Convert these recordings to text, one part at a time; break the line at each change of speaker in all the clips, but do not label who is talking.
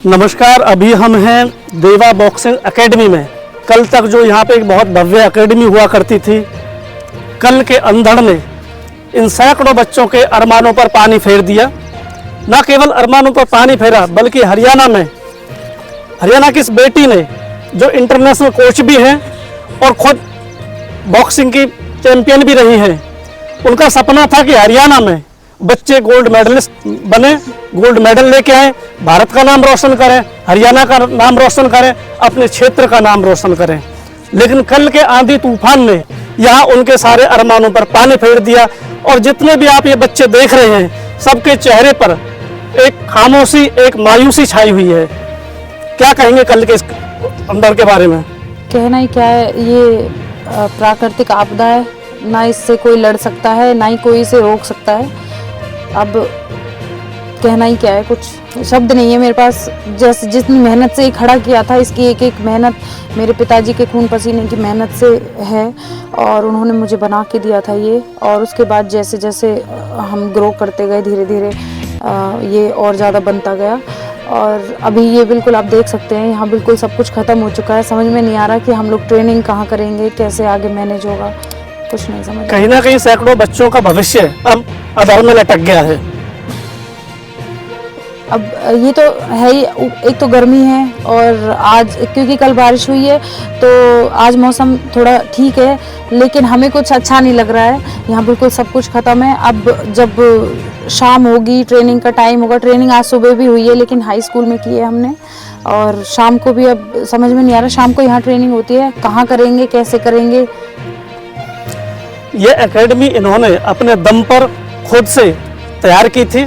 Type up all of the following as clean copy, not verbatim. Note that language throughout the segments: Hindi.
नमस्कार। अभी हम हैं देवा बॉक्सिंग एकेडमी में। कल तक जो यहाँ पे एक बहुत भव्य एकेडमी हुआ करती थी, कल के अंधड़ ने इन सैकड़ों बच्चों के अरमानों पर पानी फेर दिया। न केवल अरमानों पर पानी फेरा, बल्कि हरियाणा की इस बेटी ने, जो इंटरनेशनल कोच भी हैं और खुद बॉक्सिंग की चैंपियन भी रही हैं, उनका सपना था कि हरियाणा में बच्चे गोल्ड मेडलिस्ट बने, गोल्ड मेडल लेके आए, भारत का नाम रोशन करें, हरियाणा का नाम रोशन करें, अपने क्षेत्र का नाम रोशन करें। लेकिन कल के आंधी तूफान ने यहाँ उनके सारे अरमानों पर पानी फेर दिया। और जितने भी आप ये बच्चे देख रहे हैं, सबके चेहरे पर एक खामोशी, एक मायूसी छाई हुई है। क्या कहेंगे कल के इस अंदर के बारे में?
कहना ही क्या है, ये प्राकृतिक आपदा है, ना इससे कोई लड़ सकता है, ना ही कोई इसे रोक सकता है। अब कहना ही क्या है, कुछ शब्द नहीं है मेरे पास। जैसे जितनी मेहनत से ये खड़ा किया था, इसकी एक एक मेहनत मेरे पिताजी के खून पसीने की मेहनत से है और उन्होंने मुझे बना के दिया था ये। और उसके बाद जैसे जैसे हम ग्रो करते गए, धीरे धीरे ये और ज़्यादा बनता गया। और अभी ये बिल्कुल आप देख सकते हैं, यहाँ बिल्कुल सब कुछ ख़त्म हो चुका है। समझ में नहीं आ रहा कि हम लोग ट्रेनिंग कहाँ करेंगे, कैसे आगे मैनेज होगा, कुछ नहीं समझ।
कहीं ना कहीं सैकड़ों बच्चों का भविष्य अब अधर में लटक गया है।
अब ये तो है ही, एक तो गर्मी है और आज क्योंकि कल बारिश हुई है तो आज मौसम थोड़ा ठीक है, लेकिन हमें कुछ अच्छा नहीं लग रहा है। यहाँ बिल्कुल सब कुछ ख़त्म है। अब जब शाम होगी, ट्रेनिंग का टाइम होगा, ट्रेनिंग आज सुबह भी हुई है लेकिन हाई स्कूल में की है हमने, और शाम को भी अब समझ में नहीं आ रहा शाम को यहाँ ट्रेनिंग होती है, कहाँ करेंगे, कैसे करेंगे।
ये एकेडमी इन्होंने अपने दम पर खुद से तैयार की थी,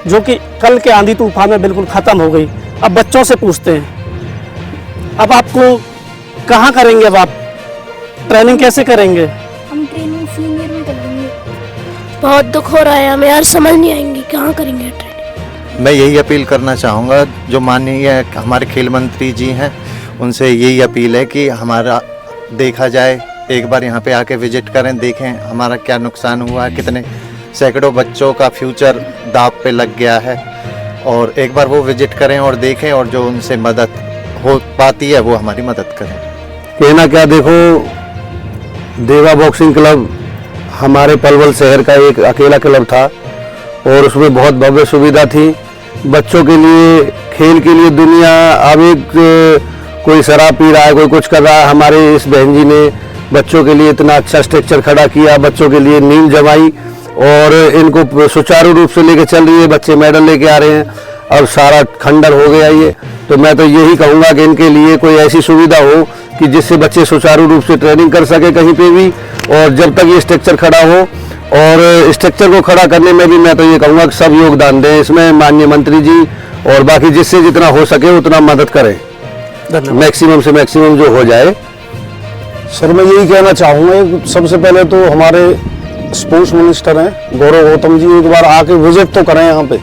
जो कि कल के आंधी तूफान में बिल्कुल ख़त्म हो गई। अब बच्चों से पूछते हैं, अब आपको कहाँ करेंगे? अब आप ट्रेनिंग कैसे करेंगे?
हम ट्रेनिंग सीनियर में करेंगे। बहुत दुख हो रहा है हमें यार, समझ नहीं आएंगे कहाँ करेंगे ट्रेनिंग।
मैं यही अपील करना चाहूँगा, जो माननीय हमारे खेल मंत्री जी हैं, उनसे यही अपील है कि हमारा देखा जाए, एक बार यहाँ पे आके विजिट करें, देखें हमारा क्या नुकसान हुआ है, कितने सैकड़ों बच्चों का फ्यूचर दांव पे लग गया है, और एक बार वो विजिट करें और देखें, और जो उनसे मदद हो पाती है वो हमारी मदद करें।
कहना क्या, देखो देवा बॉक्सिंग क्लब हमारे पलवल शहर का एक अकेला क्लब था और उसमें बहुत भव्य सुविधा थी बच्चों के लिए, खेल के लिए। दुनिया अब एक कोई शराब पी रहा है, कोई कुछ कर रहा है, हमारे इस बहन जी ने बच्चों के लिए इतना अच्छा स्ट्रक्चर खड़ा किया, बच्चों के लिए नींव जमाई और इनको सुचारू रूप से लेके चल रही है। बच्चे मेडल लेके आ रहे हैं, अब सारा खंडर हो गया ये। तो मैं तो यही कहूँगा कि इनके लिए कोई ऐसी सुविधा हो कि जिससे बच्चे सुचारू रूप से ट्रेनिंग कर सके कहीं पे भी, और जब तक ये स्ट्रक्चर खड़ा हो। और स्ट्रक्चर को खड़ा करने में भी मैं तो ये कहूँगा कि सब योगदान दें इसमें, माननीय मंत्री जी, और बाकी जिससे जितना हो सके उतना मदद करें, मैक्सिमम से मैक्सिमम जो हो जाए।
सर मैं यही कहना चाहूँगा, सबसे पहले तो हमारे स्पोर्ट्स मिनिस्टर हैं गौरव गौतम जी, एक बार आके विजिट तो करें यहाँ पे,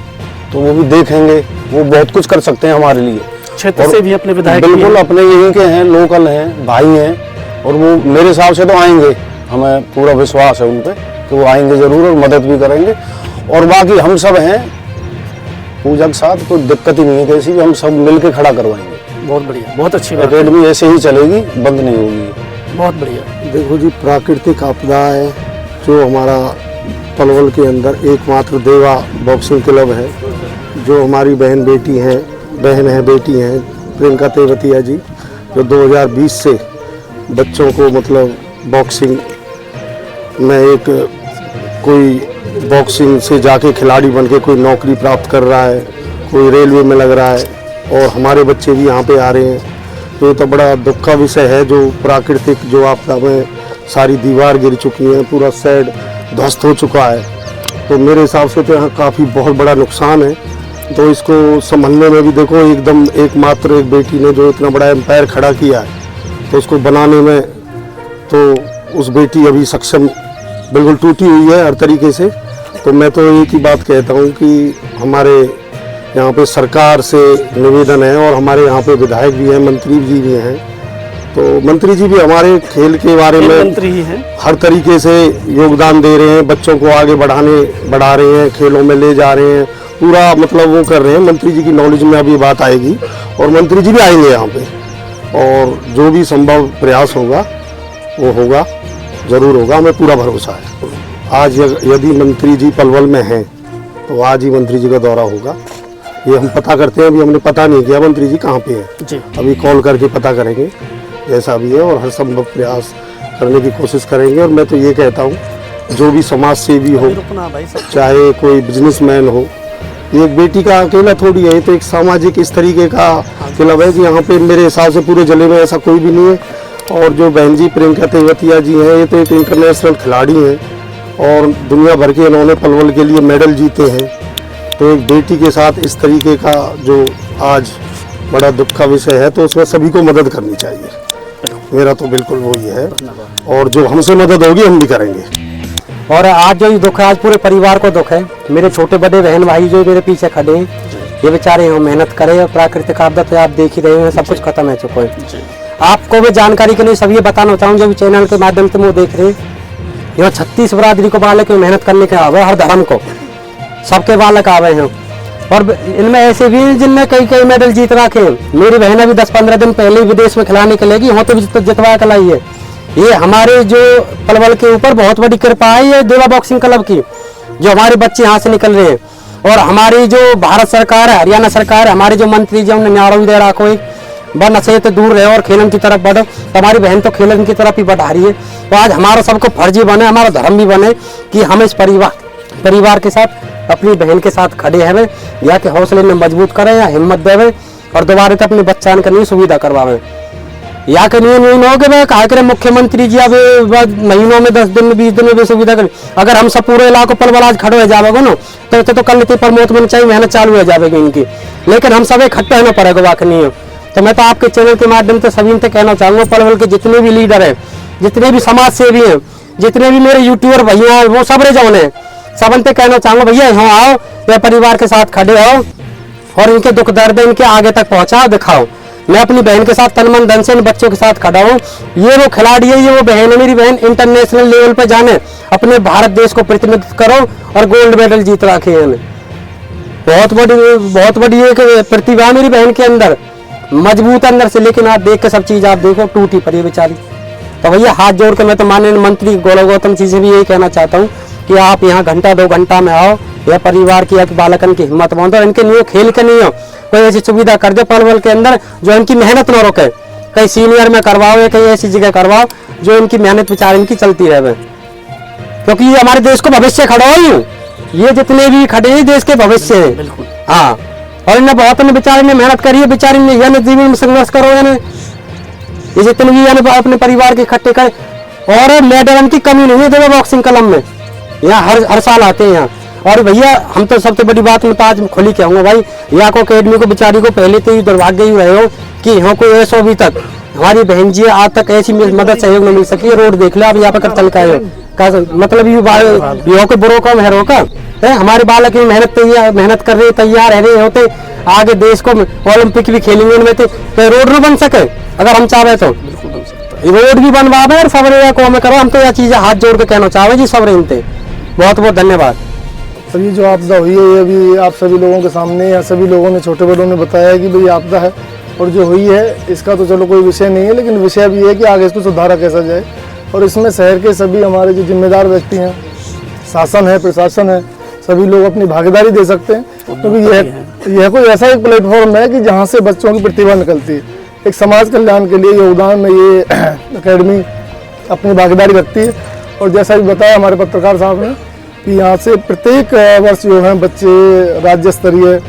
तो वो भी देखेंगे, वो बहुत कुछ कर सकते हैं हमारे लिए।
क्षेत्र से भी अपने विधायक
बिल्कुल अपने यहीं के हैं, लोकल हैं, भाई हैं, और वो मेरे हिसाब से तो आएंगे, हमें पूरा विश्वास है उन पर कि वो आएंगे जरूर और मदद भी करेंगे। और बाकी हम सब हैं पूजा के साथ, कोई दिक्कत ही नहीं है कैसी भी, हम सब मिल के खड़ा करवाएंगे।
बहुत बढ़िया, बहुत अच्छी बात।
एकेडमी ऐसे ही चलेगी, बंद नहीं होगी।
बहुत बढ़िया।
देखो जी, प्राकृतिक आपदा है जो हमारा पलवल के अंदर एकमात्र देवा बॉक्सिंग क्लब है, जो हमारी बहन बेटी हैं, बेटी हैं प्रियंका तेवतिया जी, जो 2020 से बच्चों को मतलब बॉक्सिंग में एक कोई बॉक्सिंग से जाके खिलाड़ी बन के कोई नौकरी प्राप्त कर रहा है, कोई रेलवे में लग रहा है, और हमारे बच्चे भी यहाँ पे आ रहे हैं। तो ये तो बड़ा दुख का विषय है, जो प्राकृतिक जो आपदा में सारी दीवार गिर चुकी है, पूरा शेड ध्वस्त हो चुका है। तो मेरे हिसाब से तो यहाँ काफ़ी बहुत बड़ा नुकसान है। तो इसको संभालने में भी देखो, एकदम एकमात्र एक बेटी ने जो इतना बड़ा एम्पायर खड़ा किया है, तो उसको बनाने में तो उस बेटी अभी सक्षम बिल्कुल टूटी हुई है हर तरीके से। तो मैं तो एक ही बात कहता हूँ कि हमारे यहाँ पे सरकार से निवेदन है, और हमारे यहाँ पे विधायक भी हैं, मंत्री जी भी हैं, तो मंत्री जी भी हमारे खेल के बारे में
मंत्री ही हैं,
हर तरीके से योगदान दे रहे हैं, बच्चों को आगे बढ़ा रहे हैं, खेलों में ले जा रहे हैं, पूरा मतलब वो कर रहे हैं। मंत्री जी की नॉलेज में अब ये बात आएगी और मंत्री जी भी आएंगे यहाँ पे, और जो भी संभव प्रयास होगा वो होगा, ज़रूर होगा, हमें पूरा भरोसा है। आज यदि मंत्री जी पलवल में हैं तो आज ही मंत्री जी का दौरा होगा, ये हम पता करते हैं। अभी हमने पता नहीं किया मंत्री जी कहाँ पे हैं
जी।
अभी कॉल करके पता करेंगे जैसा भी है, और हर संभव प्रयास करने की कोशिश करेंगे। और मैं तो ये कहता हूँ जो भी समाज सेवी हो, चाहे कोई बिजनेसमैन हो, ये एक बेटी का अकेला थोड़ी है, ये तो एक सामाजिक इस तरीके का क्लब है कि यहाँ पे मेरे हिसाब से पूरे जिले में ऐसा कोई भी नहीं है। और जो बहन जी प्रियंका तेवतिया जी हैं, ये तो एक इंटरनेशनल खिलाड़ी हैं और दुनिया भर के इन्होंने पलवल के लिए मेडल जीते हैं। तो एक बेटी के साथ इस तरीके का जो आज बड़ा दुख का विषय है, तो उसमें सभी को मदद करनी चाहिए। मेरा तो बिल्कुल वही है, और जो हमसे मदद होगी हम भी करेंगे।
और आज जो दुख है, आज पूरे परिवार को दुख है। मेरे छोटे बड़े बहन भाई जो मेरे पीछे खड़े हैं, ये बेचारे यहाँ मेहनत करे, और प्राकृतिक आपदा तो आप देख ही रहे हैं, सब कुछ खत्म है चुका है। आपको भी जानकारी के लिए सब ये बताना चाहूँ, जो भी चैनल के माध्यम से वो देख रहे हैं, यहाँ 36 बरादरी को बालक मेहनत करने के आवे, हर धर्म को सबके बालक आवे हैं। और इनमें ऐसे भी हैं जिनने कई कई मेडल जीत रखे हैं। मेरी बहन अभी 10-15 दिन पहले विदेश में खिलाने के लिए यहाँ तो भी जितवा के लाई है। ये हमारे जो पलवल के ऊपर बहुत बड़ी कृपा है, ये देवा बॉक्सिंग क्लब की, जो हमारे बच्चे यहाँ से निकल रहे हैं। और हमारी जो भारत सरकार है, हरियाणा सरकार है, हमारे जो मंत्री जी उन्हें न्यारो दे रखो है, व नशे से दूर रहे और खेलन की तरफ बढ़े। तो हमारी बहन तो खेलन की तरफ ही बढ़ा रही है। तो आज हमारा सबको फर्जी बने, हमारा धर्म भी बने कि हम इस परिवार के साथ, अपनी बहन के साथ खड़े हैं, या के हौसले में मजबूत करें, या हिम्मत देवे और दोबारा तो अपने बच्चान के लिए सुविधा करवावे। या के नियम नहीं हो कि कहा करे मुख्यमंत्री जी अब महीनों में 10 दिन में 20 दिन में भी सुविधा करें। अगर हम सब पूरे इलाकों पलवल आज खड़े हो जाएगा ना, तो कल नीति प्रमोद में चाहिए मेहनत चालू हो जाएगी इनकी। लेकिन हम सब इकट्ठे होना पड़ेगा वाक नहीं। तो मैं तो आपके चैनल के माध्यम से सभी से कहना चाहूँगा, पलवल के जितने भी लीडर हैं, जितने भी समाज सेवी हैं, जितने भी मेरे यूट्यूबर भैया हैं, वो सब रह हैं, सब से कहना चाहूँगा भैया यहाँ आओ, या परिवार के साथ खड़े हो और इनके दुख दर्द इनके आगे तक पहुँचाओ, दिखाओ। मैं अपनी बहन के साथ तन मन धन से इन बच्चों के साथ खड़ा हूँ। ये वो खिलाड़ी है, ये वो बहन है, मेरी बहन इंटरनेशनल लेवल पे जाने, अपने भारत देश को प्रतिनिधित्व करो और गोल्ड मेडल जीत रखे हैं। बहुत बड़ी एक प्रतिभा मेरी बहन के अंदर, मजबूत अंदर से। लेकिन आप देख के सब चीज आप देखो टूटी पड़ी है बेचारी। तो भैया हाथ जोड़ के मैं तो माननीय मंत्री गौरव गौतम जी से भी यही कहना चाहता हूँ कि आप यहाँ घंटा 2 घंटा में आओ, यह परिवार की बालकन की हिम्मत बांधो, इनके लिए खेल के नहीं हो, कोई ऐसी सुविधा कर दो पलवल के अंदर जो इनकी मेहनत न रोके। कहीं सीनियर में करवाओ या कहीं ऐसी जगह करवाओ जो इनकी मेहनत बेचारे इनकी चलती रहे, क्योंकि ये हमारे देश को भविष्य खड़ा हो। ये जितने भी खड़े हैं देश के भविष्य है। हाँ, और इन्हें बहुत बेचारे ने मेहनत करी है, बेचारी ने यह जीवन में संघर्ष करो, ये जितने भी अपने परिवार के इकट्ठे करे। और मेडल की कमी नहीं है देवा बॉक्सिंग क्लब में, यहाँ हर साल आते हैं यहाँ। और भैया हम तो सबसे बड़ी बात में तो आज खुली कहूँगा भाई, यहाँ को अकेडमी को बेचारी को पहले तो दुर्भाग्य ही रहे हो कि यहाँ को ऐसा अभी तक हमारी बहन जी आज तक ऐसी मदद सहयोग नहीं मिल सकी। रोड देख लो आप यहाँ पे कर चल का मतलब युवा को बुरो कम है रोका है। हमारे बालक की मेहनत कर रहे, तैयार है रहे होते, आगे देश को ओलंपिक भी खेलेंगे इनमें। तो रोड न बन सके अगर हम चाहे तो रोड भी बनवावे और सबरे को हमें करो। हम तो यह चीजें हाथ जोड़ के कहना चाहे जी सबरे इनते बहुत बहुत धन्यवाद।
सर ये जो आपदा हुई है, ये अभी आप सभी लोगों के सामने या सभी लोगों ने छोटे बड़ों ने बताया कि भाई आपदा है, और जो हुई है इसका तो चलो कोई विषय नहीं है, लेकिन विषय भी है कि आगे इसको सुधारा कैसा जाए। और इसमें शहर के सभी हमारे जो जिम्मेदार व्यक्ति हैं, शासन है, प्रशासन है, सभी लोग अपनी भागीदारी दे सकते हैं, क्योंकि यह कोई ऐसा एक प्लेटफॉर्म है कि जहाँ से बच्चों की प्रतिभा निकलती है। एक समाज कल्याण के लिए योगदान में ये अकेडमी अपनी भागीदारी रखती है। और जैसा भी बताया हमारे पत्रकार साहब ने कि यहाँ से प्रत्येक वर्ष जो है बच्चे राज्य स्तरीय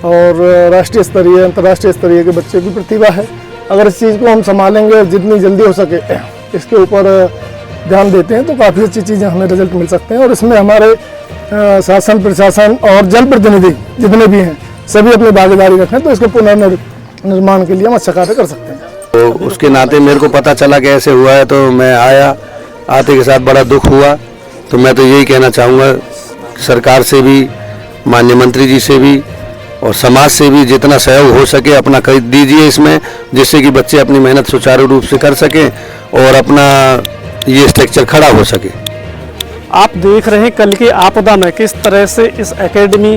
और राष्ट्रीय स्तरीय, अंतर्राष्ट्रीय स्तरीय के बच्चे की प्रतिभा है। अगर इस चीज़ को हम संभालेंगे, जितनी जल्दी हो सके इसके ऊपर ध्यान देते हैं, तो काफ़ी अच्छी चीज़ें हमें रिजल्ट मिल सकते हैं। और इसमें हमारे शासन, प्रशासन और जनप्रतिनिधि जितने भी हैं सभी अपनी भागीदारी रखें, तो इसके पुनर्निर्माण के लिए हम अच्छा कार्य कर सकते हैं।
तो उसके नाते मेरे को पता चला कि ऐसे हुआ है, तो मैं आया, आते के साथ बड़ा दुख हुआ। तो मैं तो यही कहना चाहूँगा सरकार से भी, माननीय मंत्री जी से भी और समाज से भी जितना सहयोग हो सके अपना कर दीजिए इसमें, जिससे कि बच्चे अपनी मेहनत सुचारू रूप से कर सकें और अपना ये स्ट्रक्चर खड़ा हो सके।
आप देख रहे हैं कल की आपदा में किस तरह से इस एकेडमी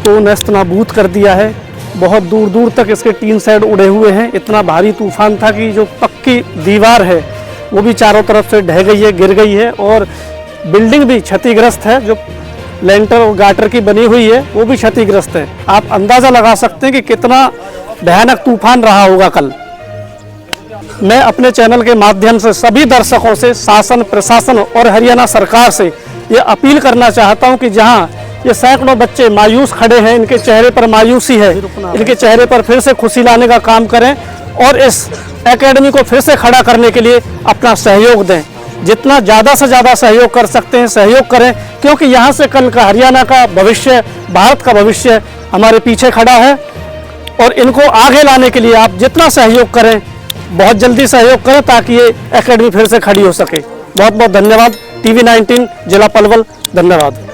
को नस्त नाबूद कर दिया है। बहुत दूर दूर तक इसके टीन शेड उड़े हुए हैं। इतना भारी तूफान था कि जो पक्की दीवार है वो भी चारों तरफ से ढह गई है, गिर गई है, और बिल्डिंग भी क्षतिग्रस्त है। जो लेंटर और गाटर की बनी हुई है वो भी क्षतिग्रस्त है। आप अंदाज़ा लगा सकते हैं कि कितना भयानक तूफान रहा होगा कल। मैं अपने चैनल के माध्यम से सभी दर्शकों से, शासन, प्रशासन और हरियाणा सरकार से ये अपील करना चाहता हूं कि जहां ये सैकड़ों बच्चे मायूस खड़े हैं, इनके चेहरे पर मायूसी है, इनके चेहरे पर फिर से खुशी लाने का काम करें और इस एकेडमी को फिर से खड़ा करने के लिए अपना सहयोग दें। जितना ज़्यादा से ज़्यादा सहयोग कर सकते हैं सहयोग करें, क्योंकि यहाँ से कल का हरियाणा का भविष्य, भारत का भविष्य हमारे पीछे खड़ा है। और इनको आगे लाने के लिए आप जितना सहयोग करें, बहुत जल्दी सहयोग करें, ताकि ये एकेडमी फिर से खड़ी हो सके। बहुत बहुत धन्यवाद। TV 19 जिला पलवल, धन्यवाद।